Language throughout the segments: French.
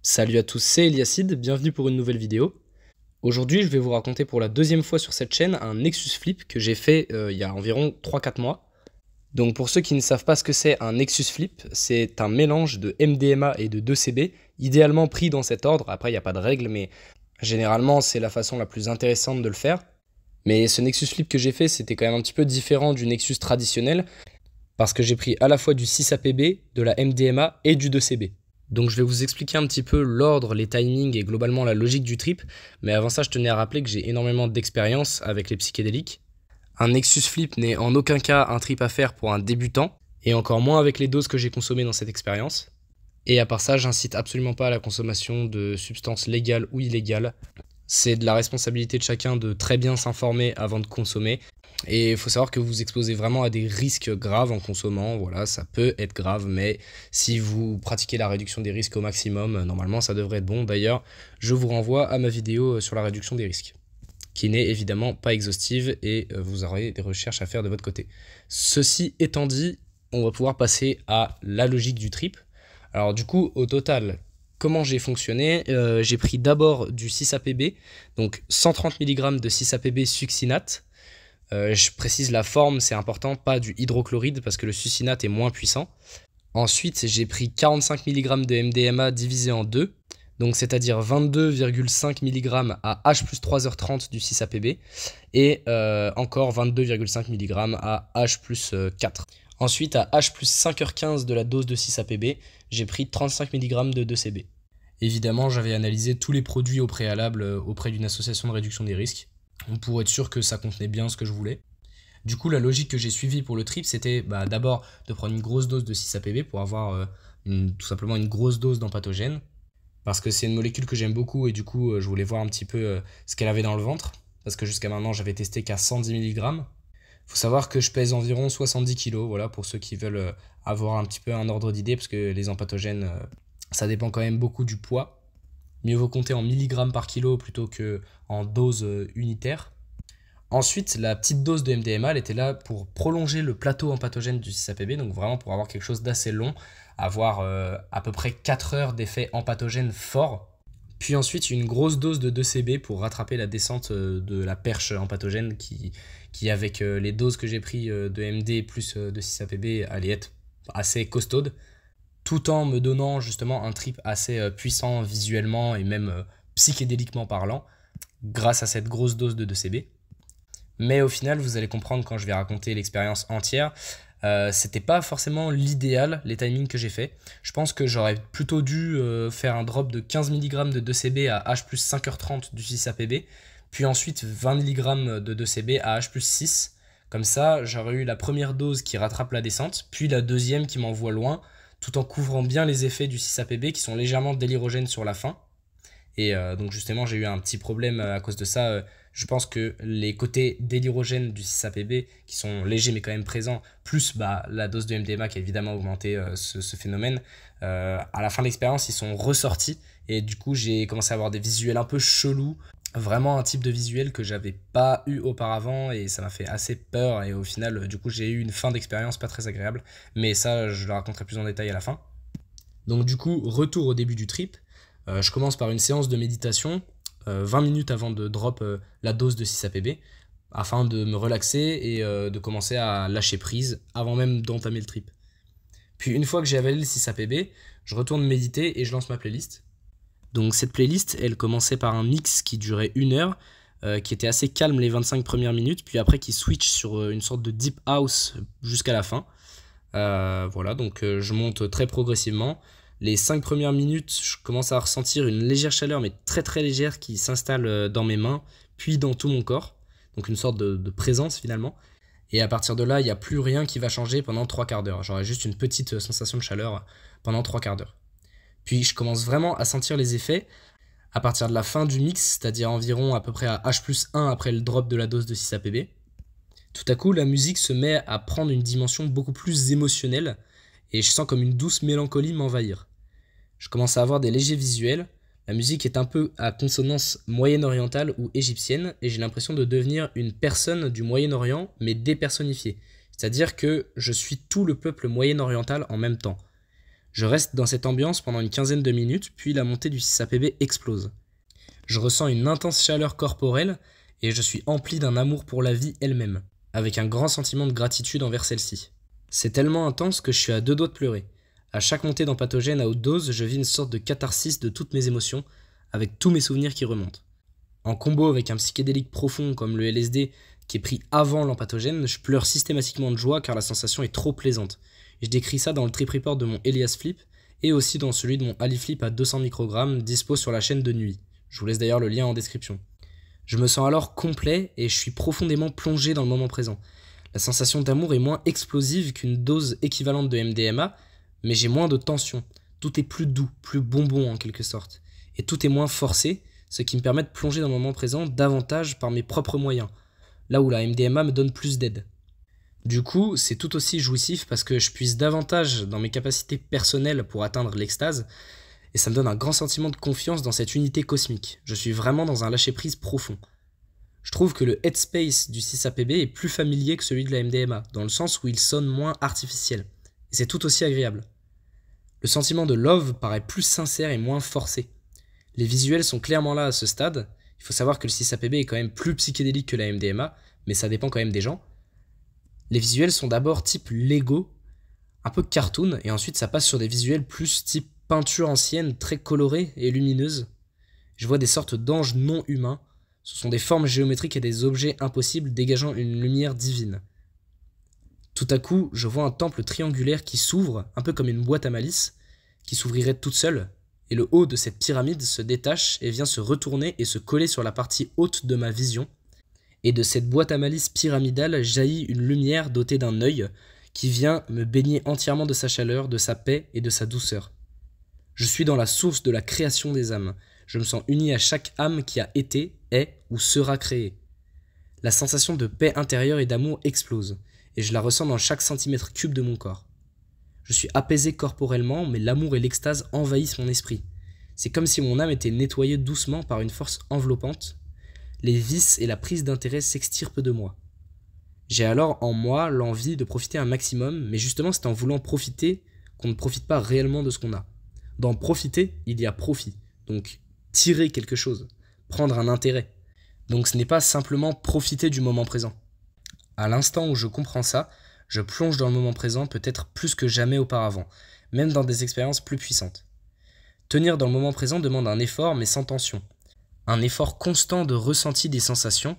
Salut à tous, c'est Eliacide, bienvenue pour une nouvelle vidéo. Aujourd'hui, je vais vous raconter pour la deuxième fois sur cette chaîne un Nexus Flip que j'ai fait il y a environ 3-4 mois. Donc pour ceux qui ne savent pas ce que c'est un Nexus Flip, c'est un mélange de MDMA et de 2CB, idéalement pris dans cet ordre. Après, il n'y a pas de règle, mais généralement, c'est la façon la plus intéressante de le faire. Mais ce Nexus Flip que j'ai fait, c'était quand même un petit peu différent du Nexus traditionnel, parce que j'ai pris à la fois du 6-APB, de la MDMA et du 2CB. Donc je vais vous expliquer un petit peu l'ordre, les timings et globalement la logique du trip, mais avant ça je tenais à rappeler que j'ai énormément d'expérience avec les psychédéliques. Un Nexus Flip n'est en aucun cas un trip à faire pour un débutant, et encore moins avec les doses que j'ai consommées dans cette expérience. Et à part ça, j'incite absolument pas à la consommation de substances légales ou illégales. C'est de la responsabilité de chacun de très bien s'informer avant de consommer. Et il faut savoir que vous vous exposez vraiment à des risques graves en consommant, voilà, ça peut être grave, mais si vous pratiquez la réduction des risques au maximum, normalement ça devrait être bon. D'ailleurs, je vous renvoie à ma vidéo sur la réduction des risques, qui n'est évidemment pas exhaustive et vous aurez des recherches à faire de votre côté. Ceci étant dit, on va pouvoir passer à la logique du trip. Alors du coup, au total, comment j'ai fonctionné, j'ai pris d'abord du 6-APB, donc 130 mg de 6-APB succinate. Je précise la forme, c'est important, pas du hydrochloride parce que le succinate est moins puissant. Ensuite, j'ai pris 45 mg de MDMA divisé en deux, donc c'est-à-dire 22,5 mg à H plus 3h30 du 6-APB et encore 22,5 mg à H plus 4. Ensuite, à H plus 5h15 de la dose de 6-APB, j'ai pris 35 mg de 2CB. Évidemment, j'avais analysé tous les produits au préalable auprès d'une association de réduction des risques, pour être sûr que ça contenait bien ce que je voulais. Du coup, la logique que j'ai suivie pour le trip, c'était d'abord de prendre une grosse dose de 6-APB pour avoir tout simplement une grosse dose d'empathogène, parce que c'est une molécule que j'aime beaucoup et du coup, je voulais voir un petit peu ce qu'elle avait dans le ventre, parce que jusqu'à maintenant, j'avais testé qu'à 110 mg. Faut savoir que je pèse environ 70 kg, voilà, pour ceux qui veulent avoir un petit peu un ordre d'idée, parce que les empathogènes, ça dépend quand même beaucoup du poids. Mieux vaut compter en milligrammes par kilo plutôt qu'en dose unitaire. Ensuite, la petite dose de MDMA, elle était là pour prolonger le plateau empathogène du 6-APB, donc vraiment pour avoir quelque chose d'assez long, avoir à peu près 4 heures d'effet empathogène fort. Puis ensuite, une grosse dose de 2CB pour rattraper la descente de la perche empathogène qui avec les doses que j'ai pris de MD plus de 6-APB, allait être assez costaude, tout en me donnant justement un trip assez puissant visuellement et même psychédéliquement parlant, grâce à cette grosse dose de 2CB. Mais au final, vous allez comprendre quand je vais raconter l'expérience entière, c'était pas forcément l'idéal, les timings que j'ai fait. Je pense que j'aurais plutôt dû faire un drop de 15 mg de 2CB à H plus 5h30 du 6-APB, puis ensuite 20 mg de 2CB à H plus 6. Comme ça, j'aurais eu la première dose qui rattrape la descente, puis la deuxième qui m'envoie loin, tout en couvrant bien les effets du 6-APB qui sont légèrement délirogènes sur la fin. Et donc justement, j'ai eu un petit problème à cause de ça. Je pense que les côtés délirogènes du 6-APB, qui sont légers mais quand même présents, plus la dose de MDMA qui a évidemment augmenté ce phénomène, à la fin de l'expérience, ils sont ressortis. Et du coup, j'ai commencé à avoir des visuels un peu chelous. Vraiment un type de visuel que j'avais pas eu auparavant et ça m'a fait assez peur. Et au final, du coup, j'ai eu une fin d'expérience pas très agréable. Mais ça, je le raconterai plus en détail à la fin. Donc du coup, retour au début du trip. Je commence par une séance de méditation, 20 minutes avant de drop la dose de 6-APB, afin de me relaxer et de commencer à lâcher prise avant même d'entamer le trip. Puis une fois que j'ai avalé le 6-APB, je retourne méditer et je lance ma playlist. Donc cette playlist, elle commençait par un mix qui durait 1 heure, qui était assez calme les 25 premières minutes, puis après qui switch sur une sorte de deep house jusqu'à la fin. Voilà, donc je monte très progressivement. Les 5 premières minutes, je commence à ressentir une légère chaleur, mais très très légère, qui s'installe dans mes mains, puis dans tout mon corps. Donc une sorte de présence finalement. Et à partir de là, il n'y a plus rien qui va changer pendant 3/4 d'heure. J'aurai juste une petite sensation de chaleur pendant 3/4 d'heure. Puis je commence vraiment à sentir les effets à partir de la fin du mix, c'est-à-dire environ à peu près à H plus 1 après le drop de la dose de 6-APB. Tout à coup, la musique se met à prendre une dimension beaucoup plus émotionnelle et je sens comme une douce mélancolie m'envahir. Je commence à avoir des légers visuels, la musique est un peu à consonance moyen-orientale ou égyptienne et j'ai l'impression de devenir une personne du Moyen-Orient mais dépersonnifiée. C'est-à-dire que je suis tout le peuple moyen-oriental en même temps. Je reste dans cette ambiance pendant une quinzaine de minutes, puis la montée du 6APB explose. Je ressens une intense chaleur corporelle et je suis empli d'un amour pour la vie elle-même, avec un grand sentiment de gratitude envers celle-ci. C'est tellement intense que je suis à deux doigts de pleurer. À chaque montée d'empathogène à haute dose, je vis une sorte de catharsis de toutes mes émotions, avec tous mes souvenirs qui remontent. En combo avec un psychédélique profond comme le LSD qui est pris avant l'empathogène, je pleure systématiquement de joie car la sensation est trop plaisante. Et je décris ça dans le trip report de mon Elias Flip et aussi dans celui de mon Ali Flip à 200 microgrammes dispo sur la chaîne de nuit. Je vous laisse d'ailleurs le lien en description. Je me sens alors complet et je suis profondément plongé dans le moment présent. La sensation d'amour est moins explosive qu'une dose équivalente de MDMA, mais j'ai moins de tension. Tout est plus doux, plus bonbon en quelque sorte. Et tout est moins forcé, ce qui me permet de plonger dans le moment présent davantage par mes propres moyens, là où la MDMA me donne plus d'aide. Du coup, c'est tout aussi jouissif parce que je puise davantage dans mes capacités personnelles pour atteindre l'extase, et ça me donne un grand sentiment de confiance dans cette unité cosmique. Je suis vraiment dans un lâcher-prise profond. Je trouve que le headspace du 6APB est plus familier que celui de la MDMA, dans le sens où il sonne moins artificiel, et c'est tout aussi agréable. Le sentiment de love paraît plus sincère et moins forcé. Les visuels sont clairement là à ce stade. Il faut savoir que le 6APB est quand même plus psychédélique que la MDMA, mais ça dépend quand même des gens. Les visuels sont d'abord type Lego, un peu cartoon, et ensuite ça passe sur des visuels plus type peinture ancienne, très colorée et lumineuse. Je vois des sortes d'anges non humains. Ce sont des formes géométriques et des objets impossibles dégageant une lumière divine. Tout à coup, je vois un temple triangulaire qui s'ouvre, un peu comme une boîte à malice, qui s'ouvrirait toute seule, et le haut de cette pyramide se détache et vient se retourner et se coller sur la partie haute de ma vision. Et de cette boîte à malice pyramidale jaillit une lumière dotée d'un œil qui vient me baigner entièrement de sa chaleur, de sa paix et de sa douceur. Je suis dans la source de la création des âmes. Je me sens uni à chaque âme qui a été, est ou sera créée. La sensation de paix intérieure et d'amour explose, et je la ressens dans chaque centimètre cube de mon corps. Je suis apaisé corporellement, mais l'amour et l'extase envahissent mon esprit. C'est comme si mon âme était nettoyée doucement par une force enveloppante. Les vices et la prise d'intérêt s'extirpent de moi. J'ai alors en moi l'envie de profiter un maximum, mais justement c'est en voulant profiter qu'on ne profite pas réellement de ce qu'on a. Dans profiter, il y a profit, donc tirer quelque chose, prendre un intérêt. Donc ce n'est pas simplement profiter du moment présent. À l'instant où je comprends ça, je plonge dans le moment présent peut-être plus que jamais auparavant, même dans des expériences plus puissantes. Tenir dans le moment présent demande un effort mais sans tension. Un effort constant de ressenti des sensations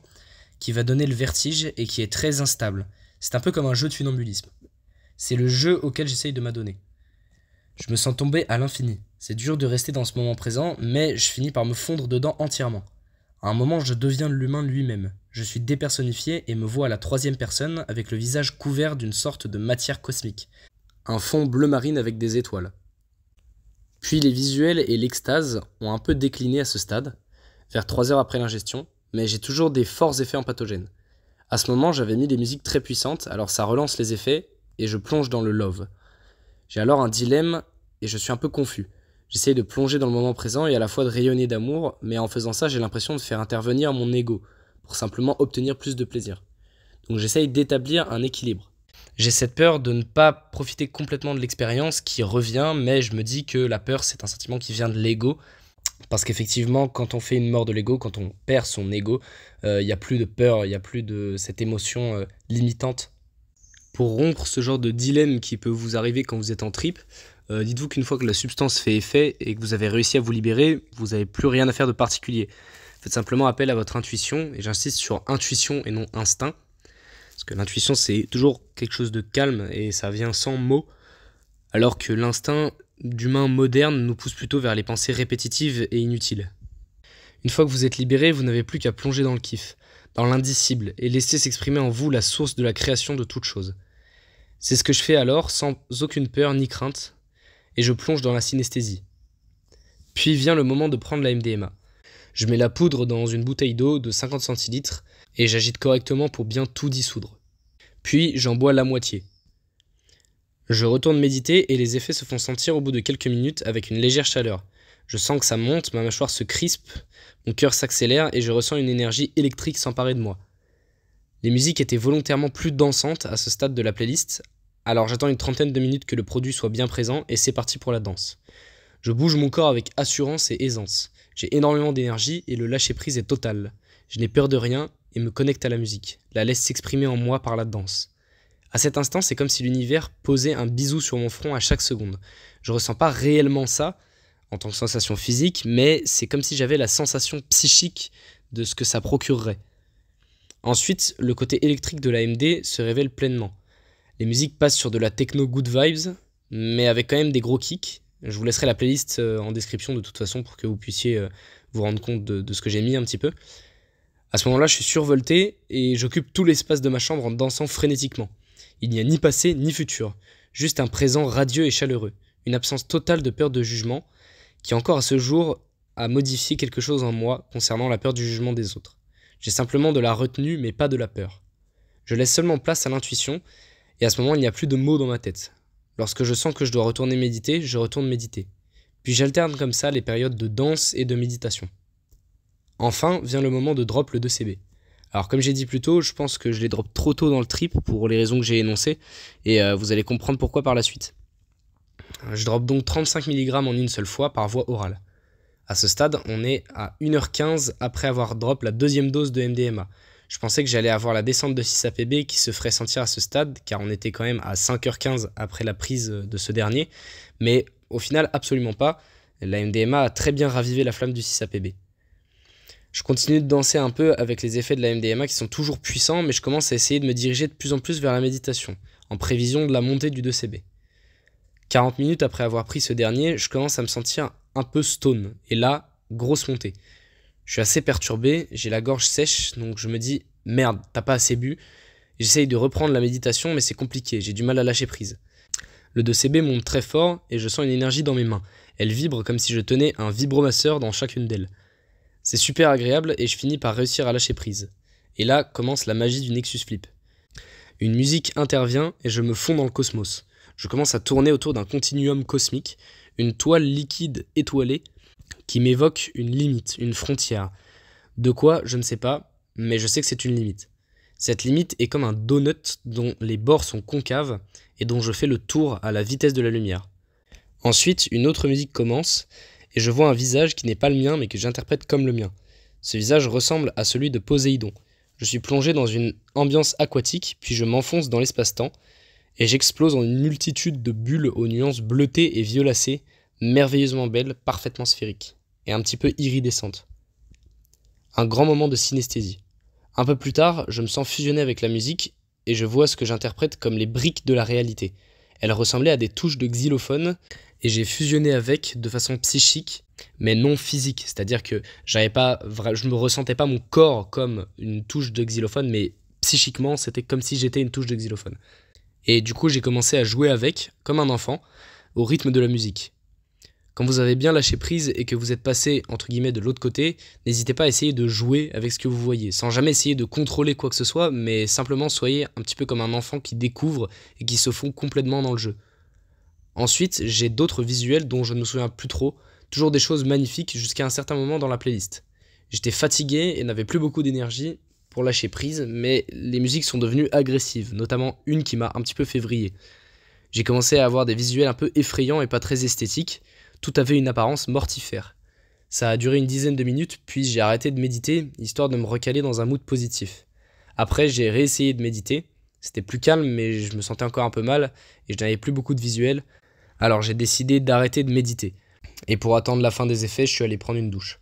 qui va donner le vertige et qui est très instable. C'est un peu comme un jeu de funambulisme. C'est le jeu auquel j'essaye de m'adonner. Je me sens tomber à l'infini. C'est dur de rester dans ce moment présent, mais je finis par me fondre dedans entièrement. À un moment, je deviens l'humain lui-même. Je suis dépersonnifié et me vois à la troisième personne avec le visage couvert d'une sorte de matière cosmique. Un fond bleu marine avec des étoiles. Puis les visuels et l'extase ont un peu décliné à ce stade, vers 3 heures après l'ingestion, mais j'ai toujours des forts effets empathogènes. À ce moment, j'avais mis des musiques très puissantes, alors ça relance les effets et je plonge dans le love. J'ai alors un dilemme et je suis un peu confus. J'essaye de plonger dans le moment présent et à la fois de rayonner d'amour, mais en faisant ça, j'ai l'impression de faire intervenir mon ego, pour simplement obtenir plus de plaisir. Donc j'essaye d'établir un équilibre. J'ai cette peur de ne pas profiter complètement de l'expérience qui revient, mais je me dis que la peur, c'est un sentiment qui vient de l'ego, parce qu'effectivement, quand on fait une mort de l'ego, quand on perd son ego, il n'y a plus de peur, il n'y a plus de cette émotion limitante. Pour rompre ce genre de dilemme qui peut vous arriver quand vous êtes en trip, dites-vous qu'une fois que la substance fait effet et que vous avez réussi à vous libérer, vous n'avez plus rien à faire de particulier. Faites simplement appel à votre intuition, et j'insiste sur intuition et non instinct, parce que l'intuition c'est toujours quelque chose de calme et ça vient sans mots, alors que l'instinct d'humain moderne nous pousse plutôt vers les pensées répétitives et inutiles. Une fois que vous êtes libéré, vous n'avez plus qu'à plonger dans le kiff, dans l'indicible, et laisser s'exprimer en vous la source de la création de toute chose. C'est ce que je fais alors, sans aucune peur ni crainte, et je plonge dans la synesthésie. Puis vient le moment de prendre la MDMA. Je mets la poudre dans une bouteille d'eau de 50 centilitres, et j'agite correctement pour bien tout dissoudre. Puis j'en bois la moitié. Je retourne méditer et les effets se font sentir au bout de quelques minutes avec une légère chaleur. Je sens que ça monte, ma mâchoire se crispe, mon cœur s'accélère et je ressens une énergie électrique s'emparer de moi. Les musiques étaient volontairement plus dansantes à ce stade de la playlist, Alors j'attends une trentaine de minutes que le produit soit bien présent et c'est parti pour la danse. Je bouge mon corps avec assurance et aisance. J'ai énormément d'énergie et le lâcher-prise est total. Je n'ai peur de rien et me connecte à la musique, la laisse s'exprimer en moi par la danse. À cet instant, c'est comme si l'univers posait un bisou sur mon front à chaque seconde. Je ressens pas réellement ça en tant que sensation physique, mais c'est comme si j'avais la sensation psychique de ce que ça procurerait. Ensuite, le côté électrique de l'AMD se révèle pleinement. Les musiques passent sur de la techno good vibes, mais avec quand même des gros kicks. Je vous laisserai la playlist en description de toute façon pour que vous puissiez vous rendre compte de ce que j'ai mis un petit peu. À ce moment-là, je suis survolté et j'occupe tout l'espace de ma chambre en dansant frénétiquement. Il n'y a ni passé ni futur, juste un présent radieux et chaleureux, une absence totale de peur de jugement qui encore à ce jour a modifié quelque chose en moi concernant la peur du jugement des autres. J'ai simplement de la retenue mais pas de la peur. Je laisse seulement place à l'intuition et à ce moment il n'y a plus de mots dans ma tête. Lorsque je sens que je dois retourner méditer, je retourne méditer. Puis j'alterne comme ça les périodes de danse et de méditation. Enfin vient le moment de drop le 2CB. Alors comme j'ai dit plus tôt, je pense que je les drop trop tôt dans le trip pour les raisons que j'ai énoncées et vous allez comprendre pourquoi par la suite. Je drop donc 35 mg en une seule fois par voie orale. À ce stade, on est à 1h15 après avoir drop la deuxième dose de MDMA. Je pensais que j'allais avoir la descente de 6-APB qui se ferait sentir à ce stade, car on était quand même à 5h15 après la prise de ce dernier, mais au final absolument pas. La MDMA a très bien ravivé la flamme du 6-APB. Je continue de danser un peu avec les effets de la MDMA qui sont toujours puissants, mais je commence à essayer de me diriger de plus en plus vers la méditation, en prévision de la montée du 2CB. 40 minutes après avoir pris ce dernier, je commence à me sentir un peu stone, et là, grosse montée. Je suis assez perturbé, j'ai la gorge sèche, donc je me dis « Merde, t'as pas assez bu ». J'essaye de reprendre la méditation, mais c'est compliqué, j'ai du mal à lâcher prise. Le 2CB monte très fort, et je sens une énergie dans mes mains. Elle vibre comme si je tenais un vibromasseur dans chacune d'elles. C'est super agréable et je finis par réussir à lâcher prise. Et là commence la magie du Nexus Flip. Une musique intervient et je me fonds dans le cosmos. Je commence à tourner autour d'un continuum cosmique, une toile liquide étoilée qui m'évoque une limite, une frontière. De quoi, je ne sais pas, mais je sais que c'est une limite. Cette limite est comme un donut dont les bords sont concaves et dont je fais le tour à la vitesse de la lumière. Ensuite, une autre musique commence et je vois un visage qui n'est pas le mien mais que j'interprète comme le mien. Ce visage ressemble à celui de Poséidon. Je suis plongé dans une ambiance aquatique, puis je m'enfonce dans l'espace-temps, et j'explose en une multitude de bulles aux nuances bleutées et violacées, merveilleusement belles, parfaitement sphériques, et un petit peu iridescentes. Un grand moment de synesthésie. Un peu plus tard, je me sens fusionner avec la musique, et je vois ce que j'interprète comme les briques de la réalité. Elles ressemblaient à des touches de xylophone, et j'ai fusionné avec de façon psychique, mais non physique. C'est-à-dire que je ne me ressentais pas mon corps comme une touche de xylophone, mais psychiquement, c'était comme si j'étais une touche de xylophone. Et du coup, j'ai commencé à jouer avec, comme un enfant, au rythme de la musique. Quand vous avez bien lâché prise et que vous êtes passé, entre guillemets, de l'autre côté, n'hésitez pas à essayer de jouer avec ce que vous voyez, sans jamais essayer de contrôler quoi que ce soit, mais simplement soyez un petit peu comme un enfant qui découvre et qui se fond complètement dans le jeu. Ensuite, j'ai d'autres visuels dont je ne me souviens plus trop, toujours des choses magnifiques jusqu'à un certain moment dans la playlist. J'étais fatigué et n'avais plus beaucoup d'énergie pour lâcher prise, mais les musiques sont devenues agressives, notamment une qui m'a un petit peu fait vriller. J'ai commencé à avoir des visuels un peu effrayants et pas très esthétiques, tout avait une apparence mortifère. Ça a duré une dizaine de minutes, puis j'ai arrêté de méditer, histoire de me recaler dans un mood positif. Après, j'ai réessayé de méditer, c'était plus calme, mais je me sentais encore un peu mal, et je n'avais plus beaucoup de visuels, alors j'ai décidé d'arrêter de méditer. Et pour attendre la fin des effets, je suis allé prendre une douche.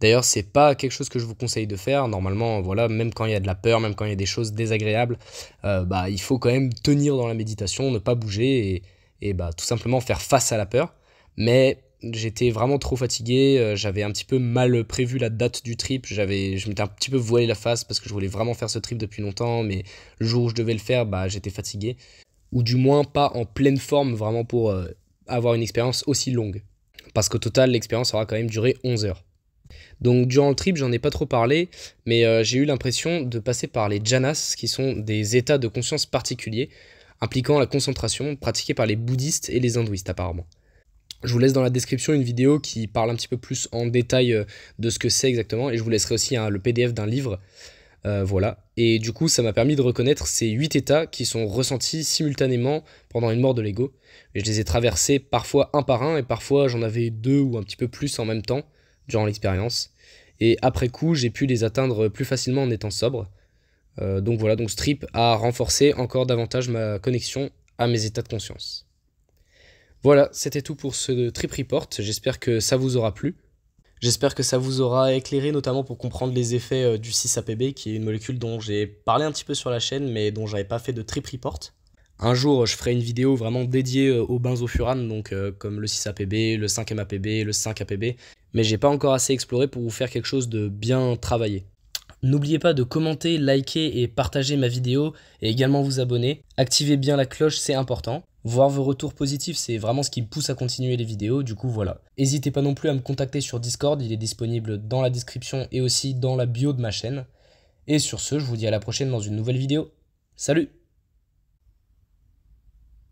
D'ailleurs, c'est pas quelque chose que je vous conseille de faire. Normalement, voilà, même quand il y a de la peur, même quand il y a des choses désagréables, il faut quand même tenir dans la méditation, ne pas bouger et tout simplement faire face à la peur. Mais j'étais vraiment trop fatigué, j'avais un petit peu mal prévu la date du trip, je m'étais un petit peu voilé la face parce que je voulais vraiment faire ce trip depuis longtemps, mais le jour où je devais le faire, j'étais fatigué. Ou du moins pas en pleine forme vraiment pour avoir une expérience aussi longue. Parce qu'au total, l'expérience aura quand même duré 11 heures. Donc durant le trip, j'en ai pas trop parlé, mais j'ai eu l'impression de passer par les jhanas, qui sont des états de conscience particuliers, impliquant la concentration, pratiquée par les bouddhistes et les hindouistes apparemment. Je vous laisse dans la description une vidéo qui parle un petit peu plus en détail de ce que c'est exactement, et je vous laisserai aussi le PDF d'un livre Voilà. Et du coup, ça m'a permis de reconnaître ces 8 états qui sont ressentis simultanément pendant une mort de l'ego. Et je les ai traversés parfois un par un, et parfois j'en avais 2 ou un petit peu plus en même temps durant l'expérience. Et après coup, j'ai pu les atteindre plus facilement en étant sobre. Donc voilà, donc ce trip a renforcé encore davantage ma connexion à mes états de conscience. Voilà, c'était tout pour ce trip report. J'espère que ça vous aura plu. J'espère que ça vous aura éclairé, notamment pour comprendre les effets du 6-APB, qui est une molécule dont j'ai parlé un petit peu sur la chaîne, mais dont j'avais pas fait de trip report. Un jour, je ferai une vidéo vraiment dédiée aux benzofuranes, donc comme le 6-APB, le 5-MAPB, le 5-APB, mais j'ai pas encore assez exploré pour vous faire quelque chose de bien travaillé. N'oubliez pas de commenter, liker et partager ma vidéo, et également vous abonner. Activez bien la cloche, c'est important. Voir vos retours positifs, c'est vraiment ce qui me pousse à continuer les vidéos, du coup voilà. N'hésitez pas non plus à me contacter sur Discord, il est disponible dans la description et aussi dans la bio de ma chaîne. Et sur ce, je vous dis à la prochaine dans une nouvelle vidéo. Salut!